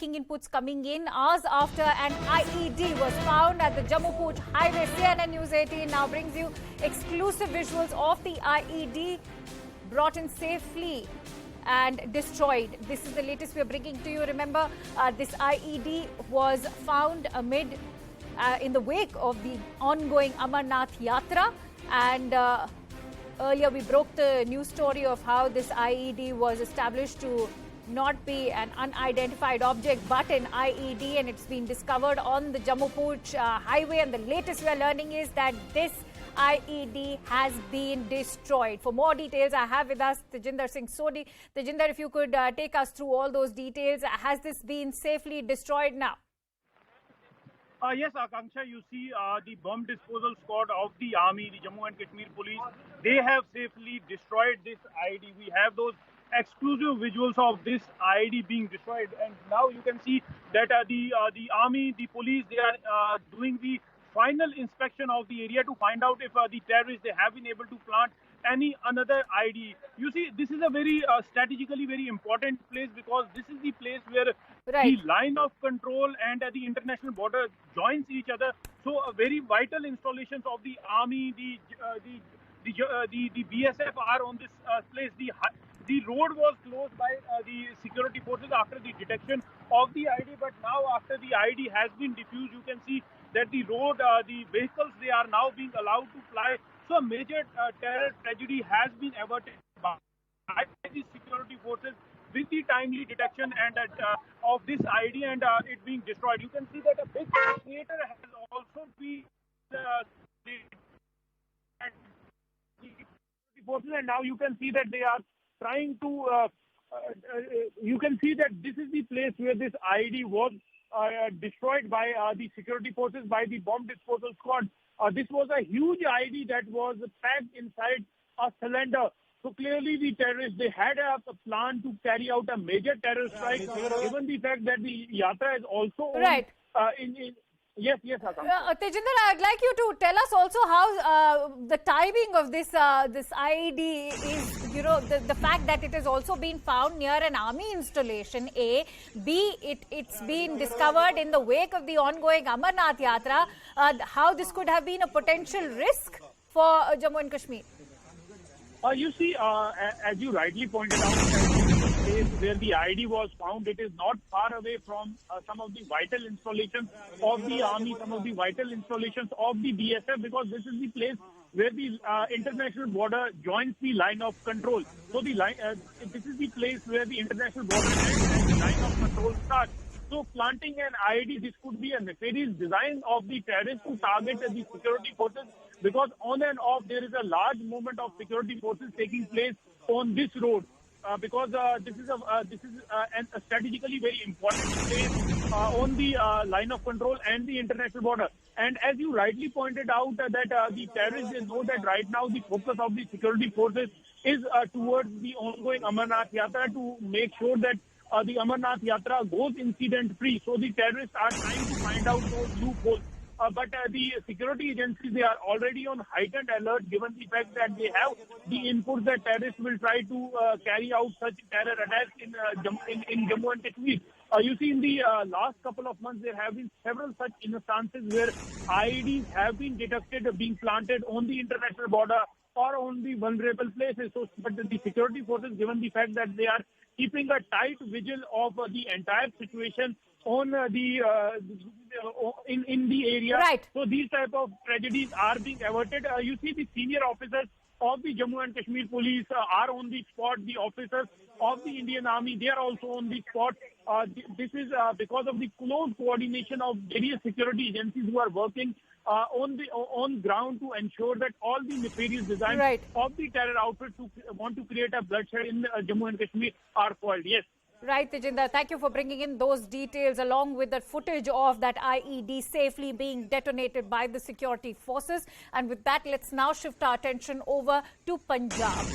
Inputs coming in hours after an IED was found at the Jammu-Poonch highway. CNN News 18 now brings you exclusive visuals of the IED brought in safely and destroyed. This is the latest we are bringing to you. Remember, this IED was found amid in the wake of the ongoing Amarnath Yatra, and earlier we broke the news story of how this IED was established to not be an unidentified object but an IED, and it's been discovered on the Jammu-Poonch highway, and the latest we are learning is that this IED has been destroyed. For more details, I have with us Tejinder Singh Sodhi. Tejinder, if you could take us through all those details. Has this been safely destroyed now? Yes, Akanksha, you see the bomb disposal squad of the army, the Jammu and Kashmir police, they have safely destroyed this IED. We have those exclusive visuals of this IED being destroyed, and now you can see that the army, the police, they are doing the final inspection of the area to find out if the terrorists, they have been able to plant any another IED. You see, this is a very strategically very important place, because this is the place where the line of control and the international border joins each other. So very vital installations of the army, the BSF are on this place. The road was closed by the security forces after the detection of the IED, but now after the IED has been defused, you can see that the road, the vehicles, they are now being allowed to fly. So a major terror tragedy has been averted by the security forces with the timely detection and of this IED and it being destroyed. You can see that a big crater has also been forces, and now you can see that they are trying to, you can see that this is the place where this IED was destroyed by the security forces, by the bomb disposal squad. This was a huge IED that was packed inside a cylinder. So clearly the terrorists, they had a plan to carry out a major terror strike, given the fact that the Yatra is also Yes, Tejinder, I'd like you to tell us also how the timing of this this IED is, you know, the fact that it has also been found near an army installation, A. B, it's been discovered in the wake of the ongoing Amarnath Yatra, how this could have been a potential risk for Jammu and Kashmir. You see, as you rightly pointed out, where the IED was found, it is not far away from some of the vital installations of the army, some of the vital installations of the BSF, because this is the place where the international border joins the line of control. So the this is the place where the international border and the line of control starts. So planting an IED, this could be a nefarious design of the terrorists to target the security forces, because on and off there is a large movement of security forces taking place on this road. Because this is a strategically very important place on the line of control and the international border. And as you rightly pointed out, that the terrorists, they know that right now the focus of the security forces is towards the ongoing Amarnath Yatra, to make sure that the Amarnath Yatra goes incident-free. So the terrorists are trying to find out those loopholes. But the security agencies, they are already on heightened alert, given the fact that they have the inputs that terrorists will try to carry out such terror attacks in Jammu and Kashmir. You see, in the last couple of months, there have been several such instances where IEDs have been detected being planted on the international border or on the vulnerable places. So, but the security forces, given the fact that they are keeping a tight vigil of the entire situation on the in the area, so these type of tragedies are being averted. You see, the senior officers of the Jammu and Kashmir police are on the spot. The officers of the Indian Army, they are also on the spot. This is because of the close coordination of various security agencies who are working on ground to ensure that all the nefarious designs of the terror outfits who want to create a bloodshed in Jammu and Kashmir are foiled. Yes. Right, Tejinder. Thank you for bringing in those details along with the footage of that IED safely being detonated by the security forces. And with that, let's now shift our attention over to Punjab.